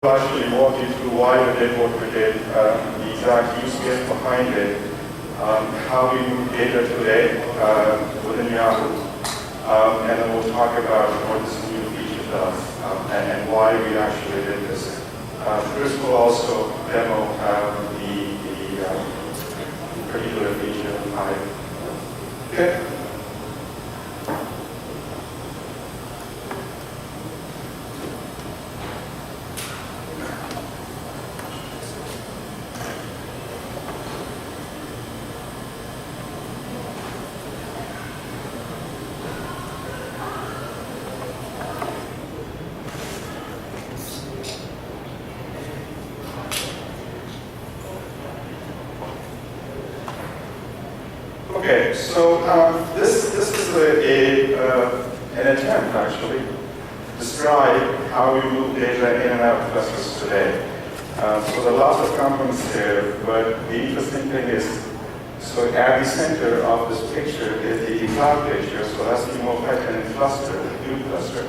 Actually walk you through why we did what we did, the exact use case behind it, how we move data today within Yahoo, and then we'll talk about what this new feature does and why we actually did this. Chris will also demo the particular feature of Hive. Okay. Okay, so this is an attempt, actually, to describe how we move data in and out of clusters today. So there are lots of components here, but the interesting thing is, so at the center of this picture is the cloud picture, so that's the multi-tenant cluster, the Hadoop cluster.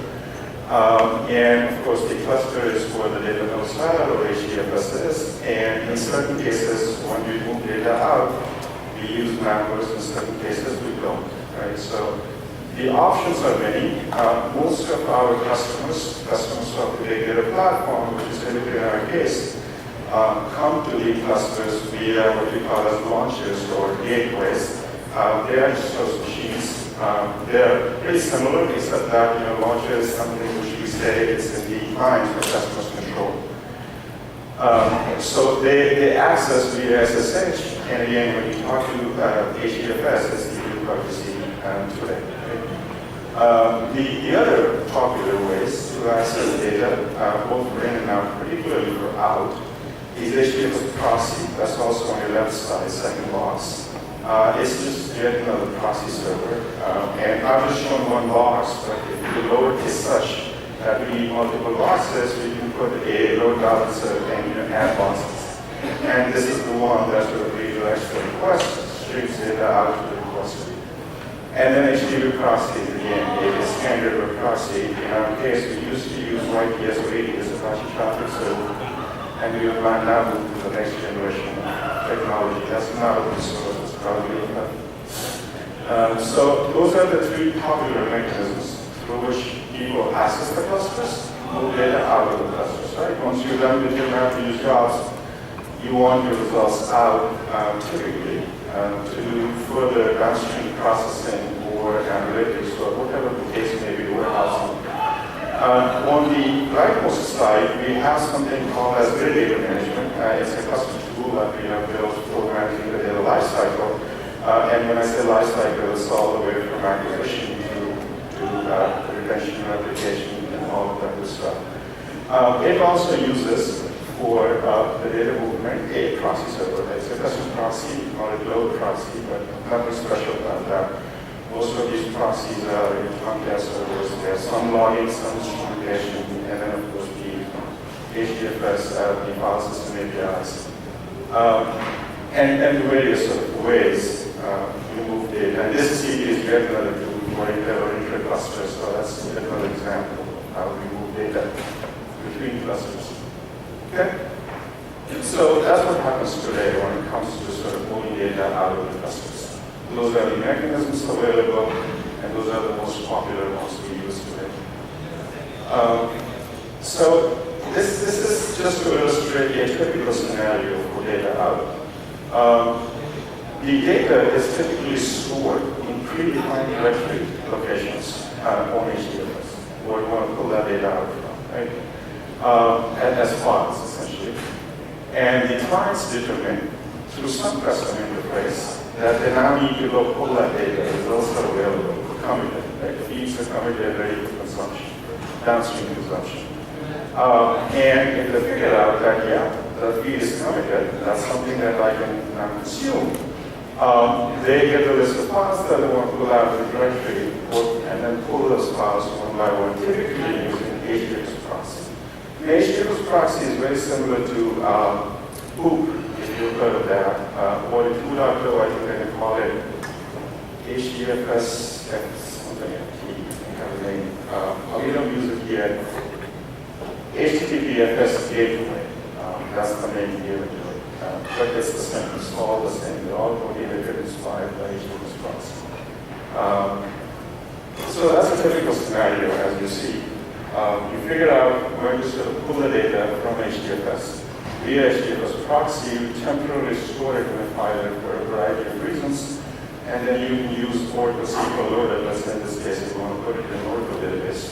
And of course, the cluster is where the data nodes are, or HDFS is, and in certain cases, when we move data out, we use MapReduce, in certain cases we don't, right? So the options are many. Most of our customers of the big data platform, which is typically in our case, come to the clusters via what we call as launchers or gateways. They are just those machines. They're pretty similar, except that launcher is something which we say is in the client for customers control. So they access via SSH, and again, when you talk to HDFS, it's the proxy today. The other popular ways to access data, both for in and out, particularly for out, is HDFSProxy. That's also on your left side, second box. It's just yet another proxy server. And I've just shown one box, but if you lower it such that we need multiple boxes, we can put a load balancer and add boxes. And this is the one that will redirects the request, streams data out to the cluster. And then HDFSProxy is again a standard web proxy. In our case, we used to use YPS or ADS Apache traffic server, and we will now move to the next generation technology. That's not open source, it's probably enough. So those are the three popular mechanisms through which people access the clusters, move data out of the clusters, right? Once you're done with your MapReduce jobs, you want your results out typically to do further downstream processing or analytics or whatever the case may be, warehousing. On the rightmost side, we have something called as metadata management. It's a custom tool that we have built for managing the data lifecycle. And when I say lifecycle, it's all the way from acquisition to retention, replication, and all of that good stuff. It also uses for the data movement a proxy server. It's a custom proxy, not a global proxy, but nothing special about that. Most of these proxies are in Comcast servers. There's some logging, some instrumentation, and then of course the HDFS, the file system APIs. And the various sort of ways you move data. And this is yet another tool for inter-clusters, so that's another example of how we move data between clusters. Okay? So that's what happens today when it comes to sort of moving data out of the clusters. Those are the mechanisms available, and those are the most popular ones we use today. So this is just to illustrate a typical scenario for data out. The data is typically stored in predefined directory locations on HDFS, where you want to pull that data out from, right? As files, essentially. And the clients determine, through some custom interface, that they now need to go pull that data. It's also available for committed, right? Feeds are committed, ready for consumption, downstream consumption. And if they figure out that, yeah, the feed is committed, that's something that I can now consume, they get a list of files that they want to pull out of the directory, and then pull those files one by one, typically using HDFSProxy. HDFSProxy is very similar to Hoop, if you've heard of that. Or in 2.0, I think they can call it HDFS, something, I have a name. We don't use it yet. HTTPFS gateway. That's the name given to it. But it's the same. It's all the same. They're all motivated, inspired by HDFSProxy. So that's a typical scenario, as you see. You figure out where to sort of pull the data from HDFS. Via HDFSProxy, you temporarily store it in a file for a variety of reasons, and then you can use Oracle SQL loader. Let's say in this case, you want to put it in an Oracle database.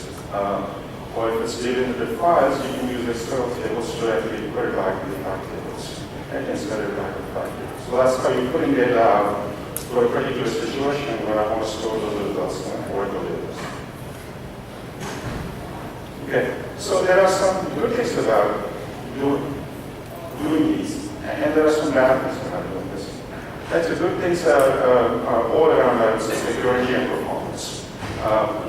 Or if it's delimited files, you can use external tables to directly put it back in the fact tables and insert it back in the fact tables. So that's how you're putting data out for a particular situation where I want to store those results in an Oracle database. Okay, so there are some good things about doing these, and there are some bad things about doing this. And the good things are all around, I would say, security and performance.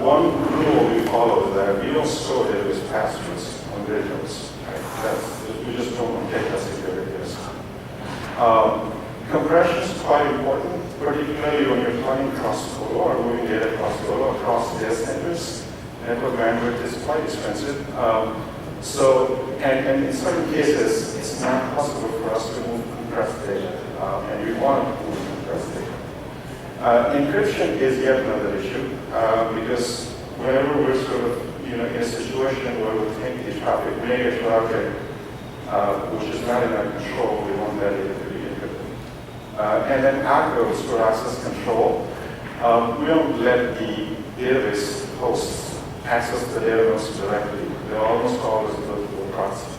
One rule we follow is that we don't store database passwords on videos. Right? We just don't take that security risk. Compression is quite important, particularly when you're flying cross-border or moving data cross-border across data centers. Network bandwidth is quite expensive. And in certain cases, it's not possible for us to move compressed data, and we want to move compressed data. Encryption is yet another issue, because whenever we're sort of in a situation where we think the traffic may get routed, which is not in our control, we want that data to be encrypted. And then ACCOs for access control. We don't let the database hosts access the data nodes directly. They almost always go through a proxy,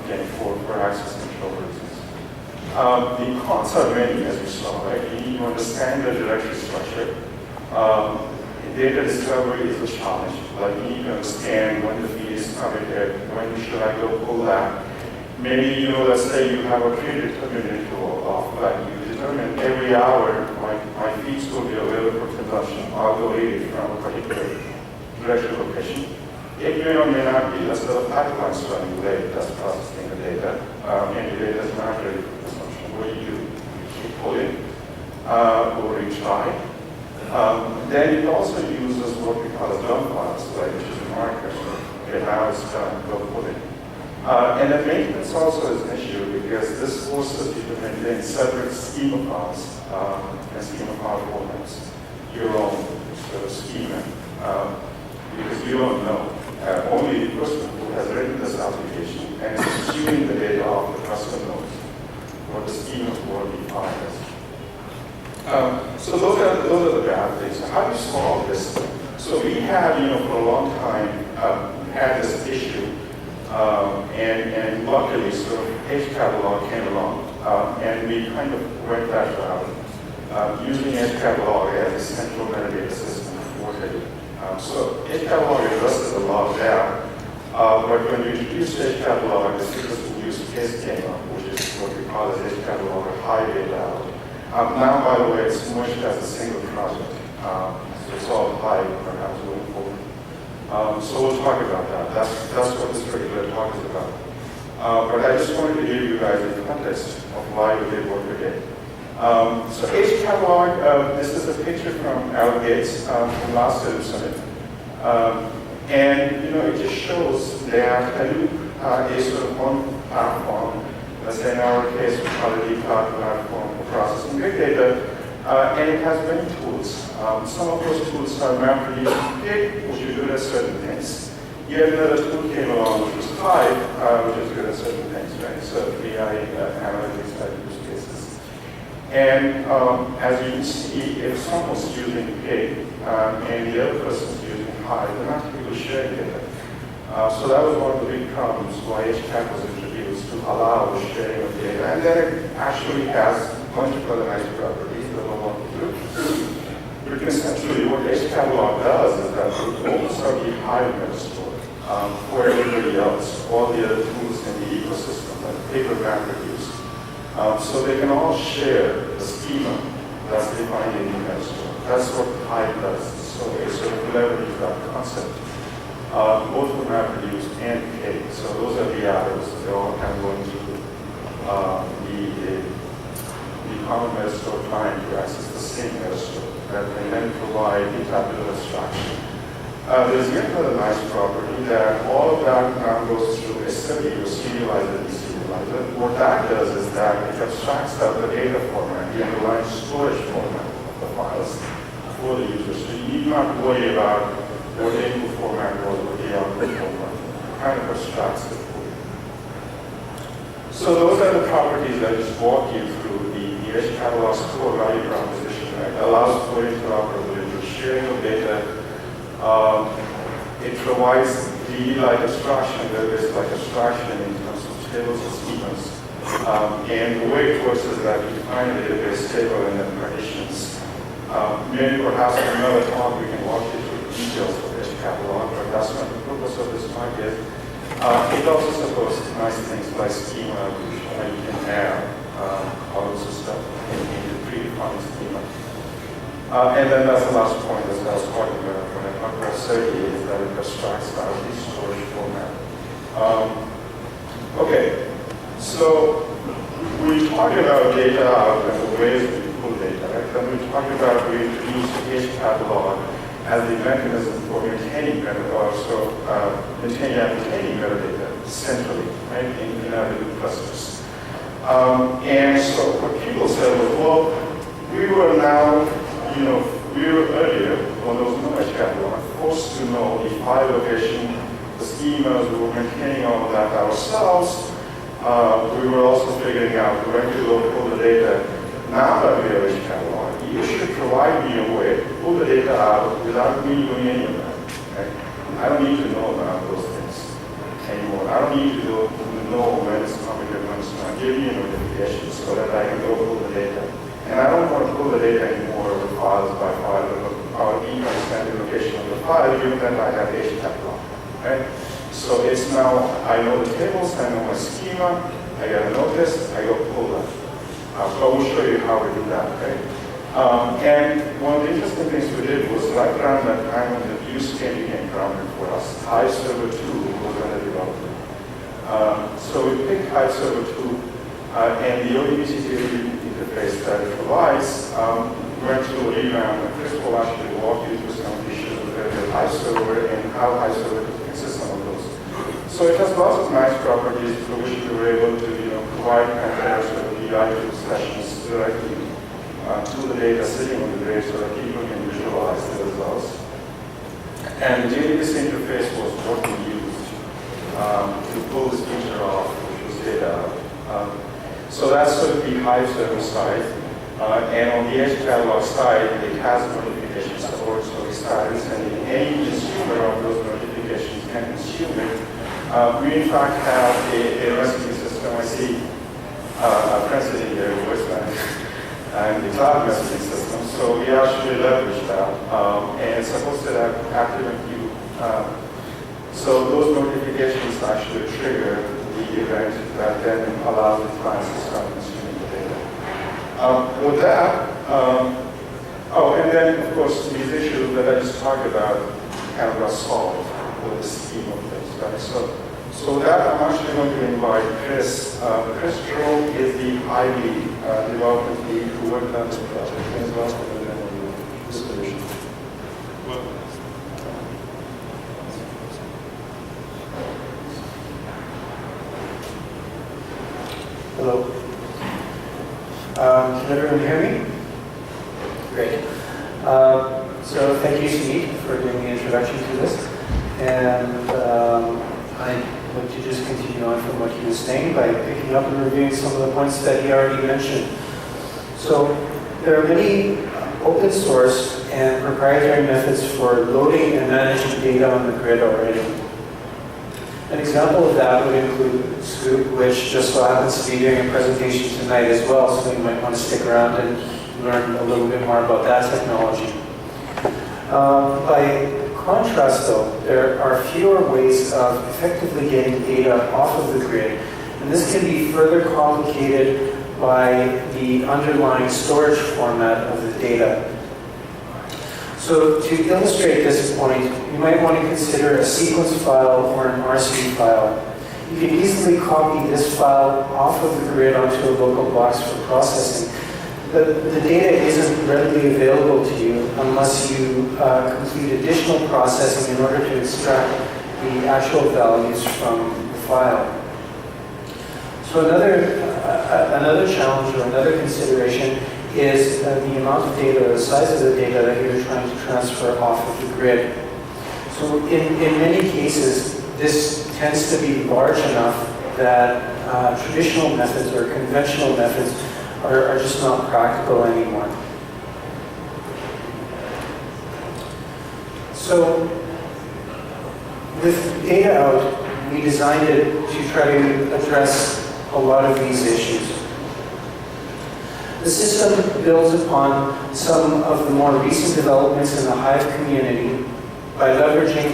again, for access control reasons. The cons are many, as you saw, right? You need to understand the directory structure. Data discovery is a challenge. Like, you need to understand when the feed is committed, when should I go pull that. Maybe, let's say you have a predetermined interval of, like, you determine every hour my feeds will be available for consumption. I'll go read it from a particular directory location. It may or may not be. Let's say the pipeline's running late, that's processing the data. And the data is not ready for consumption. What do? You keep pulling or retry. Then it also uses what we call a dump files, right, which is a marker. Okay, now it's done, go pull it. And then maintenance also is an issue because this forces you to maintain separate schema files and schema file formats, your own sort of schema. Because you don't know. Only the person who has written this application and is consuming the data of the custom nodes what the schema will be defined as. So those are the bad things. How do you solve this? So we have, for a long time, had this issue, and luckily, sort of HCatalog came along, and we kind of went that route, using HCatalog as a central metadata system for data. So HCatalog addresses a lot of that, but when we introduced HCatalog, the system use case came up, which is what we call as HCatalog or Hive data. Now, by the way, it's merged as a single project, so it's all Hive perhaps going forward. So we'll talk about that. That's what this particular talk is about. But I just wanted to give you guys the context of why we did what we did. So HCatalog, this is a picture from Al Gates from last Hadoop Summit. And it just shows that Hadoop is sort of one platform. Let's say in our case, we call it deep cloud platform for processing big data. And it has many tools. Some of those tools are MapReduce and Git, which are good at certain things. Yet another tool came along, which is Hive, which is good at certain things, right? So BI analytics type use cases. And as you can see, if someone's using Git and the other person's using Hive, they're not typically sharing data. So that was one of the big problems why HCatalog was introduced, to allow the sharing of data. And then it actually has a bunch of other nice properties that we'll walk you through. But essentially, what HCatalog does is that it opens up the Hive metastore for everybody else, all the other tools in the ecosystem, like paper MapReduce. So they can all share the schema that's defined in the metastore. That's what Hive does. So it sort of leverages that concept, both for MapReduce and K. So those are the arrows. They all kind of go into the common metastore trying to access the same metastore that can then provide the tabular abstraction. There's yet another nice property that all of that now goes through SW, serializer, deserializer. What that does is that it abstracts out the data format, the underlying storage format of the files for the user. So you need not worry about what the input format was or the output format. It kind of abstracts it for you. So those are the properties that I just walked you through. The HCatalog's core value proposition, right? Allows for interoperability, sharing of data. It provides DB-like abstraction. There is like abstraction in terms of tables and schemas. And the way it works is that you define a database table and then partitions. Maybe perhaps in another talk we can walk you through the details of HCatalog, but that's not the purpose of this talk yet. It also supports nice things like schema, which you can add all sorts of stuff in the predefined schema. And then that's the last point that I was talking about when I talked about Sergey, is that it abstracts out the storage format. Okay, so we talked about data out and the ways we pull data, right? Then we talked about we introduced HCatalog as the mechanism for maintaining metadata, so maintaining and maintaining metadata centrally, right, in our Hadoop clusters. And so what people said was, well, we were now, we were earlier, when there was no HCatalog, forced to know the file location, the schemas, we were maintaining all of that ourselves. We were also figuring out where to go pull the data. Now that we have HCatalog, you should provide me a way to pull the data out without me doing any of that. Okay? I don't need to know about those things anymore. I don't need to know when it's coming and when it's not. Give me a notification so that I can go pull the data. And I don't want to pull the data anymore over files by file or even understand the location of the file, given that I have HCatalog. Right? So it's now, I know the tables, I know my schema, I get a notice, I go pull that. So we'll show you how we do that, right? And one of the interesting things we did was right around that time when the use case became prominent for us, Hive Server 2 was under development. So we picked Hive Server 2 and the ODBC interface that it provides went through a revamp, and Chris will actually walk you through some issues with Hive Server and how Hive Server consists of those. So it has lots of nice properties for which we were able to provide containers with VI2 sessions directly to the data sitting on the grid so that people can visualize the results. And the JDBC interface was what we used to pull this feature off, which was data. So that's sort of the Hive server side. And on the HCatalog side, it has notification support, so it starts sending any consumer of those notifications can consume it. We in fact have a recipe system. I see a president here, voice and the cloud messaging system. So we actually leverage that. And it's supposed to have active and queue. So those notifications actually trigger the event that then allows the clients to start consuming the data. With that, and then of course these issues that I just talked about kind of got solved with the scheme of things, right? So with that, I'm actually going to invite Chris. Chris Stroh is the Hive development lead who worked on this project as well as this division. Hello. Can everyone hear me? Great. So thank you, Sumeet, for doing the introduction to this. And I'd like to just continue on from what he was saying by picking up and reviewing some of the points that he already mentioned. So there are many open source and proprietary methods for loading and managing data on the grid already. An example of that would include Scoop, which just so happens to be doing a presentation tonight as well, so you might want to stick around and learn a little bit more about that technology. By contrast, though, there are fewer ways of effectively getting data off of the grid, and this can be further complicated by the underlying storage format of the data. So to illustrate this point, you might want to consider a sequence file or an RC file. You can easily copy this file off of the grid onto a local box for processing. The data isn't readily available to you unless you complete additional processing in order to extract the actual values from the file. So another challenge or another consideration is the amount of data, or the size of the data that you're trying to transfer off of the grid. So in many cases, this tends to be large enough that traditional methods or conventional methods are just not practical anymore. So with data out, we designed it to try to address a lot of these issues. The system builds upon some of the more recent developments in the Hive community by leveraging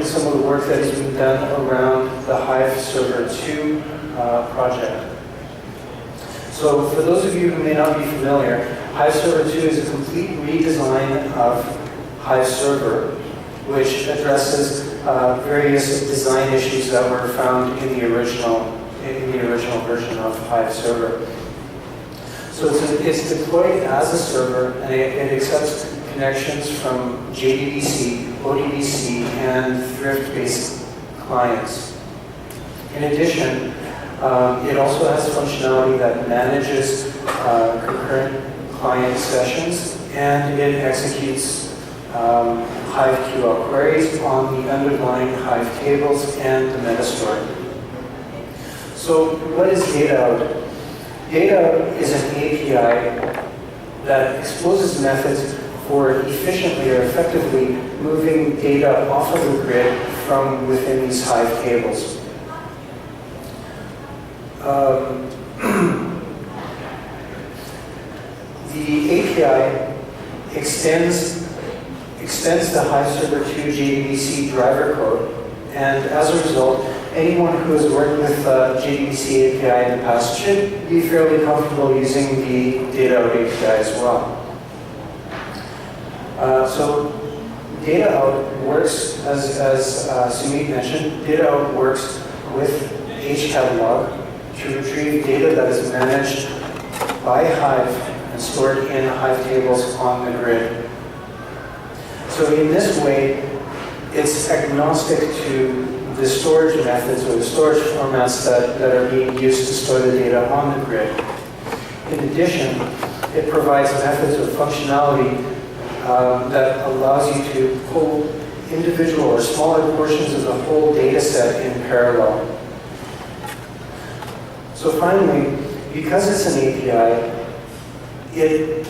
some of the work that has been done around the Hive Server 2 project. So for those of you who may not be familiar, Hive Server 2 is a complete redesign of Hive Server, which addresses various design issues that were found in the original version of Hive Server. So it's deployed as a server, and it accepts connections from JDBC, ODBC, and Thrift-based clients. In addition, it also has functionality that manages concurrent client sessions, and it executes HiveQL queries on the underlying Hive tables and the metastore. So what is data out? Data is an API that exposes methods for efficiently or effectively moving data off of the grid from within these Hive tables. The API extends the Hive Server 2 JDBC driver code, and as a result, anyone who has worked with JDBC API in the past should be fairly comfortable using the data out API as well. So data out works, as Sumeet mentioned, data out works with HCatalog to retrieve data that is managed by Hive and stored in Hive tables on the grid. So in this way, it's agnostic to the storage methods or the storage formats that are being used to store the data on the grid. In addition, it provides methods or functionality that allows you to pull individual or smaller portions of the whole data set in parallel. So finally, because it's an API, it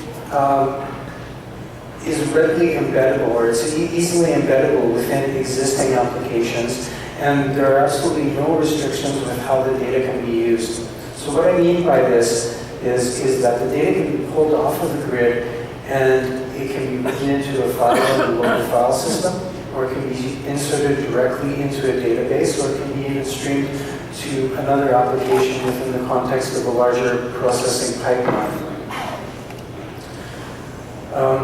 is readily embeddable, or it's easily embeddable within existing applications, and there are absolutely no restrictions with how the data can be used. So what I mean by this is that the data can be pulled off of the grid, and it can be written into a file in the local file system, or it can be inserted directly into a database, or it can be even streamed to another application within the context of a larger processing pipeline.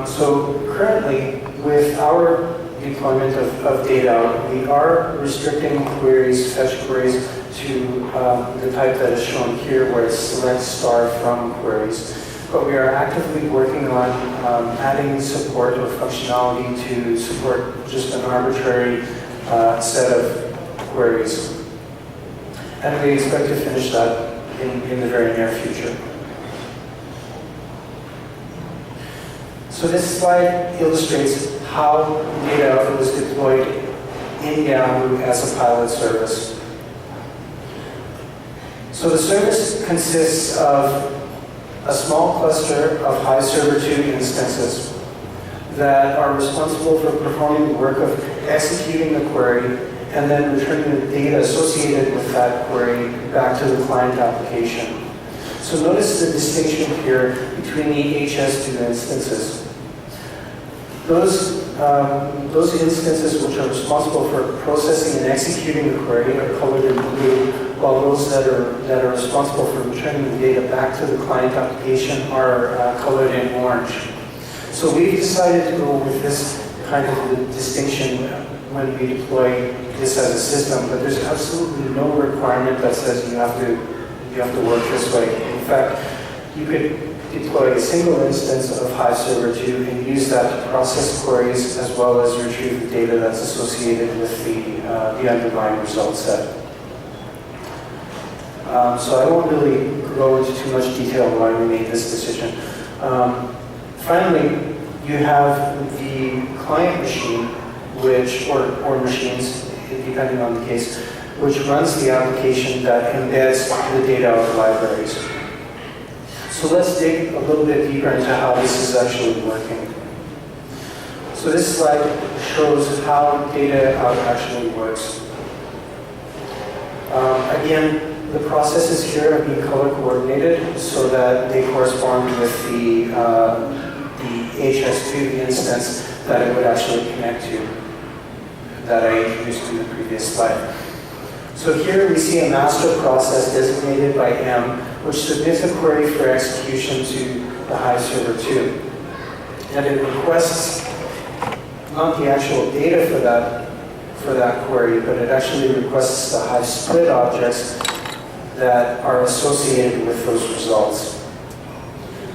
So currently, with our deployment of data, we are restricting queries, fetch queries, to the type that is shown here, where it's select star from queries. But we are actively working on adding support or functionality to support just an arbitrary set of queries. And we expect to finish that in the very near future. So this slide illustrates how data was deployed in Yahoo as a pilot service. So the service consists of a small cluster of Hive Server 2 instances that are responsible for performing the work of executing the query and then returning the data associated with that query back to the client application. So notice the distinction here between the HS2 instances. Those instances which are responsible for processing and executing the query are colored in blue, while those that are responsible for returning the data back to the client application are colored in orange. So we've decided to go with this kind of distinction when we deploy this as a system, but there's absolutely no requirement that says you have to work this way. In fact, you could deploy a single instance of Hive Server 2 and use that to process queries as well as retrieve the data that's associated with the underlying result set. So I won't really go into too much detail why we made this decision. Finally, you have the client machine, or machines, depending on the case, which runs the application that embeds the data out of libraries. So let's dig a little bit deeper into how this is actually working. So this slide shows how data out actually works. Again, the processes here have been color coordinated so that they correspond with the HS2 instance that it would actually connect to, that I introduced in the previous slide. So here we see a master process designated by M, which submits a query for execution to the Hive Server 2. And it requests not the actual data for that query, but it actually requests the Hive split objects that are associated with those results.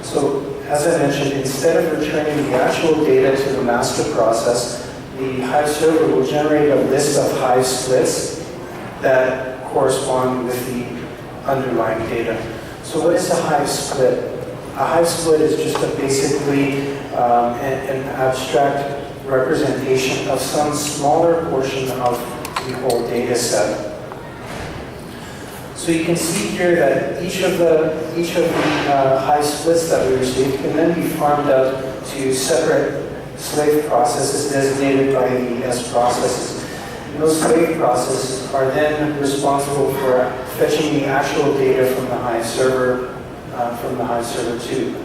So as I mentioned, instead of returning the actual data to the master process, the Hive server will generate a list of Hive splits that correspond with the underlying data. So what is a Hive split? A Hive split is just basically an abstract representation of some smaller portion of the whole data set. So you can see here that each of the Hive splits that we received can then be farmed out to separate slave processes designated by the S processes. And those slave processes are then responsible for fetching the actual data from the Hive server 2.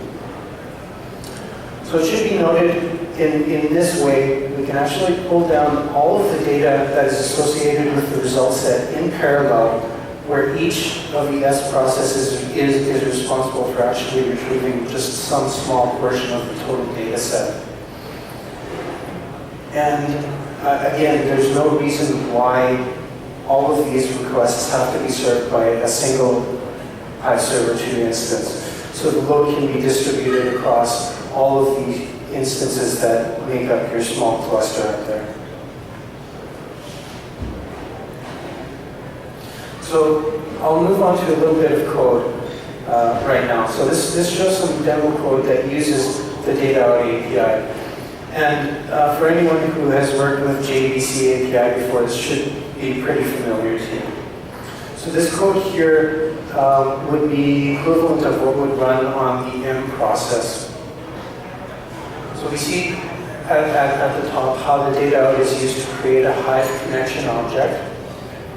So it should be noted in this way, we can actually pull down all of the data that is associated with the result set in parallel, where each of the S processes is responsible for actually retrieving just some small portion of the total data set. And again, there's no reason why all of these requests have to be served by a single Hive Server 2 instance. So the load can be distributed across all of the instances that make up your small cluster out there. So I'll move on to a little bit of code right now. So this shows some demo code that uses the data out API. And for anyone who has worked with JDBC API before, this should be pretty familiar to you. So this code here would be equivalent of what would run on the M process. So we see at the top how the data out is used to create a Hive connection object.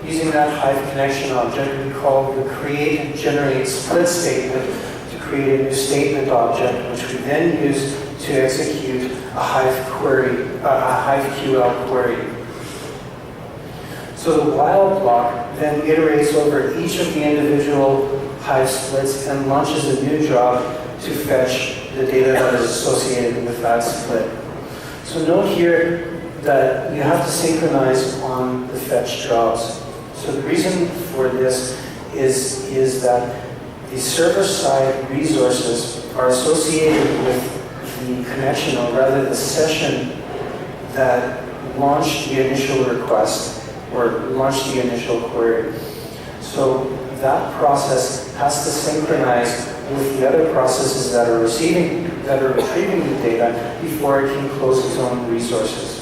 Using that Hive connection object, we call the create and generate split statement to create a new statement object, which we then use to execute a Hive query, a Hive QL query. So the while block then iterates over each of the individual Hive splits and launches a new job to fetch the data that is associated with that split. So note here that you have to synchronize on the fetch jobs. So the reason for this is that the server-side resources are associated with the connection, or rather the session that launched the initial request or launched the initial query. So that process has to synchronize with the other processes that are retrieving the data before it can close its own resources.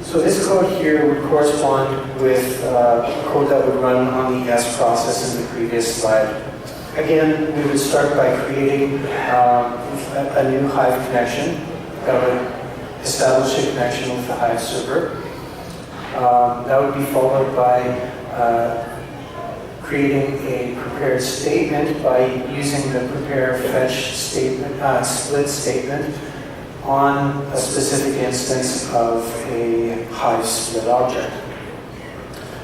So this code here would correspond with code that would run on the S process in the previous slide. Again, we would start by creating a new Hive connection that would establish a connection with the Hive server. That would be followed by creating a prepared statement by using the prepare fetch statement, split statement on a specific instance of a Hive split object.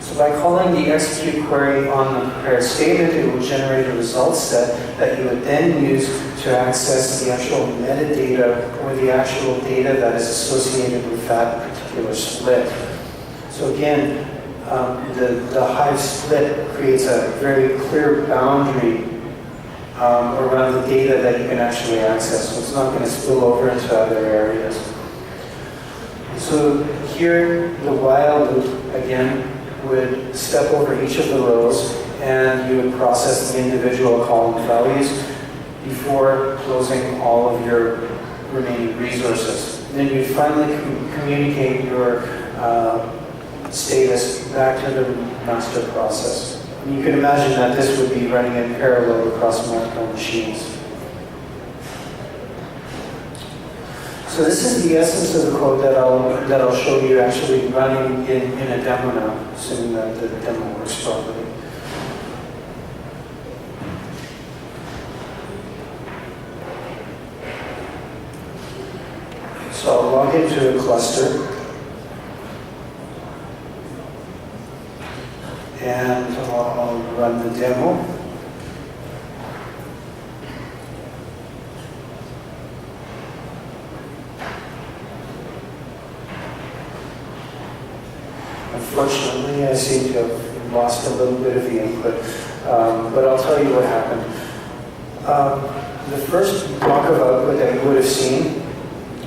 So by calling the execute query on the prepared statement, it will generate a result set that you would then use to access the actual metadata or the actual data that is associated with that particular split. So again, the Hive split creates a very clear boundary around the data that you can actually access. So it's not going to spill over into other areas. So here, the while loop, again, would step over each of the rows, and you would process the individual column values before closing all of your remaining resources. Then you'd finally communicate your status back to the master process. And you can imagine that this would be running in parallel across multiple machines. So this is the essence of the code that I'll show you actually running in a demo now, assuming that the demo works properly. So I'll log into a cluster, and I'll run the demo. Unfortunately, I seem to have lost a little bit of the input, but I'll tell you what happened. The first block of output that you would have seen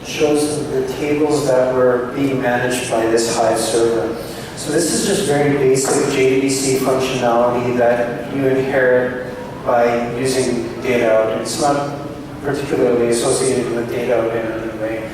shows the tables that were being managed by this Hive server. So this is just very basic JDBC functionality that you inherit by using data out. It's not particularly associated with data out in any way.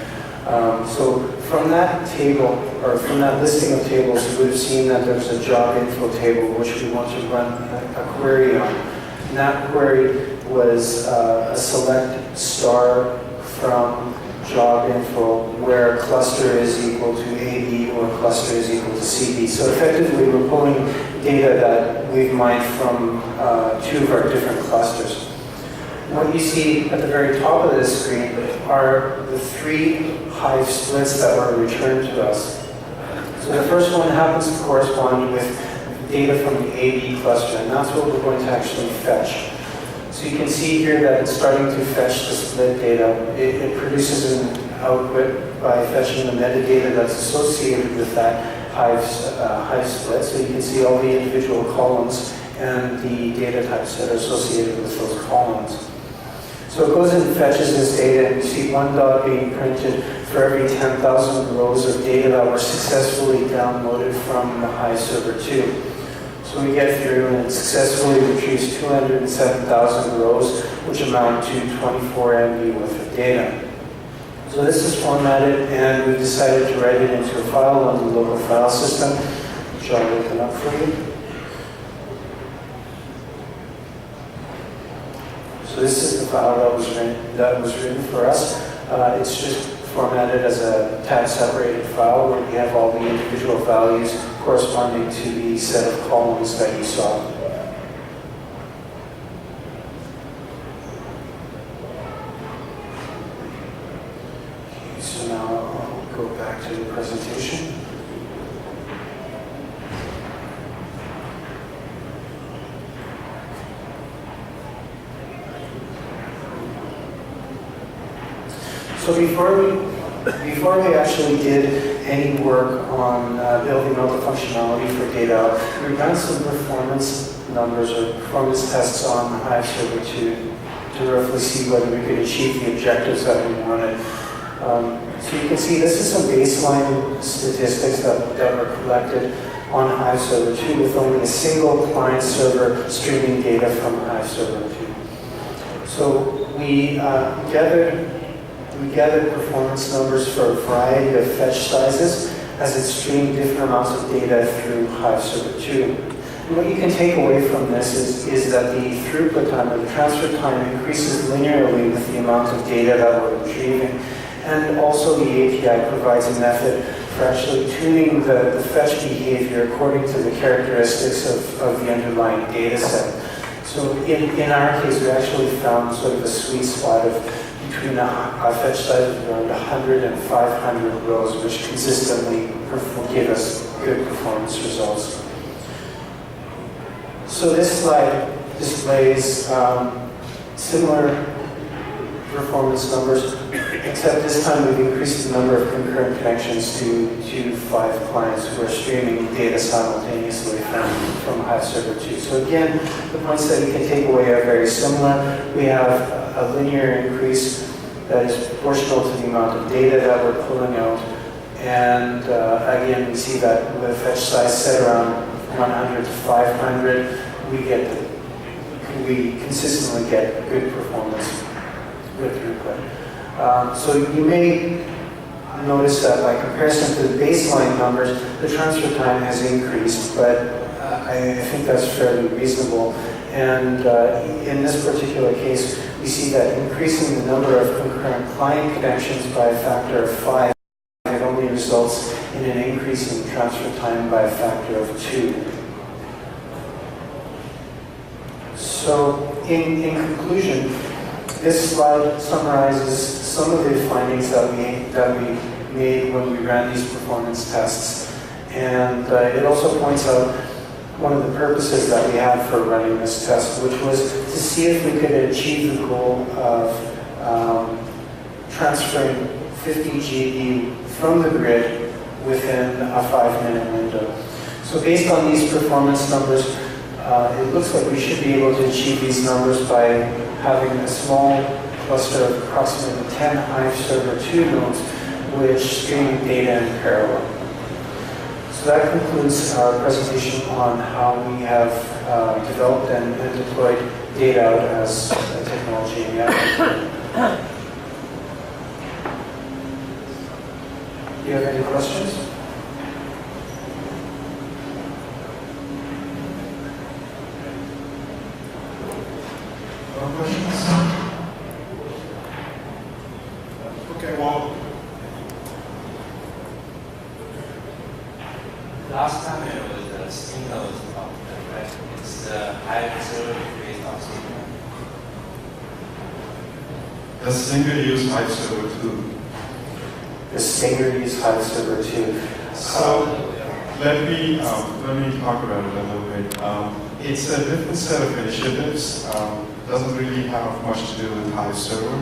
So from that table, or from that listing of tables, you would have seen that there's a job info table which we want to run a query on. And that query was a select star from job info where cluster is equal to AB or cluster is equal to CB. So effectively we're pulling data that we've mined from two of our different clusters. What you see at the very top of this screen are the three Hive splits that were returned to us. So the first one happens to correspond with data from the AB cluster, and that's what we're going to actually fetch. So you can see here that it's starting to fetch the split data. It produces an output by fetching the metadata that's associated with that Hive split. So you can see all the individual columns and the data types that are associated with those columns. So it goes and fetches this data, and you see one dot being printed for every 10,000 rows of data that were successfully downloaded from the Hive server 2. So we get through and it successfully retrieved 207,000 rows, which amount to 24 MB worth of data. So this is formatted, and we've decided to write it into a file on the local file system, which I'll open up for you. So this is the file that was written for us. It's just formatted as a tab-separated file where we have all the individual values corresponding to the set of columns that you saw. Okay, so now I'll go back to the presentation. So before we actually did any work on building out the functionality for data, we ran some performance numbers or performance tests on Hive Server 2 to roughly see whether we could achieve the objectives that we wanted. So you can see this is some baseline statistics that were collected on Hive Server 2 with only a single client server streaming data from Hive Server 2. So we gathered performance numbers for a variety of fetch sizes as it streamed different amounts of data through Hive Server 2. And what you can take away from this is that the throughput time or the transfer time increases linearly with the amount of data that we're retrieving. And also the API provides a method for actually tuning the fetch behavior according to the characteristics of the underlying data set. So in our case, we actually found sort of a sweet spot of between a fetch size of around 100 and 500 rows, which consistently give us good performance results. So this slide displays similar performance numbers except this time we've increased the number of concurrent connections to 5 clients who are streaming data simultaneously from Hive Server 2. So again, the points that we can take away are very similar. We have a linear increase that is proportional to the amount of data that we're pulling out. And again, we see that with a fetch size set around 100 to 500, we consistently get good performance with throughput. So you may notice that by comparison to the baseline numbers, the transfer time has increased, but I think that's fairly reasonable. And in this particular case, we see that increasing the number of concurrent client connections by a factor of 5, it only results in an increase in transfer time by a factor of 2. So in conclusion, this slide summarizes some of the findings that we made when we ran these performance tests. And it also points out one of the purposes that we had for running this test, which was to see if we could achieve the goal of transferring 50 GB from the grid within a 5-minute window. So based on these performance numbers, it looks like we should be able to achieve these numbers by having a small cluster of approximately 10 Hive Server 2 nodes which stream data in parallel. So that concludes our presentation on how we have developed and deployed data out as a technology in Yahoo. Do you have any questions? Questions? Okay, well, last time it was Singh that was talking, right? It's the Hive server based on Singh. does Singh use Hive Server 2? The Stinger use Hive Server 2. So let me talk about it a little bit. It's a different set of initiatives. Doesn't really have much to do with Hive Server.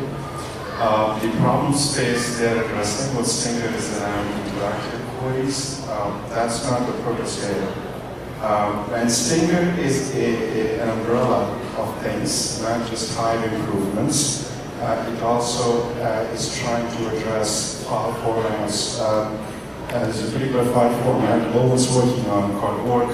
The problem space they're addressing with Stinger is around interactive queries. That's not the purpose here. And Stinger is an umbrella of things, not just Hive improvements. It also is trying to address file formats. There's a particular file format Global's working on called org.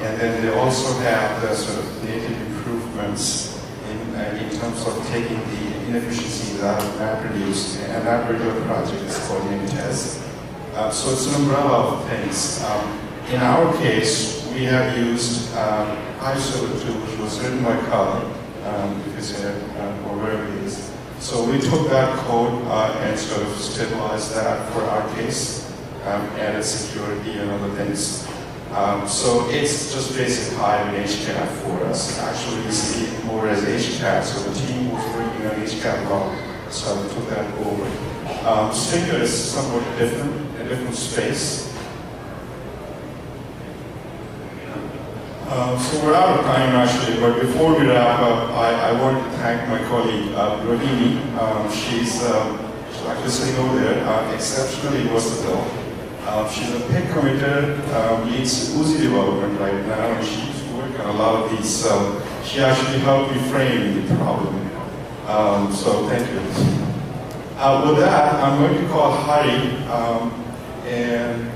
And then they also have the sort of native improvements in terms of taking the inefficiencies out of MapReduce. And that particular project is called Unitest. So it's an umbrella of things. In our case, we have used Hive Server 2, which was written by Carl, or wherever it is. So we took that code and sort of stabilized that for our case, added security and other things. So it's just basic Hive and HCat for us. Actually, we see it more as HCat, so the team was working on HCatalog, so we took that over. Stinger is somewhat different, a different space. So we're out of time actually, but before we wrap up, I want to thank my colleague, Rohini. She's actually sitting over there, exceptionally versatile. She's a pig committer, leads Uzi development right now, and she's working on a lot of these. So she actually helped me frame the problem. So thank you. With that, I'm going to call Hari, and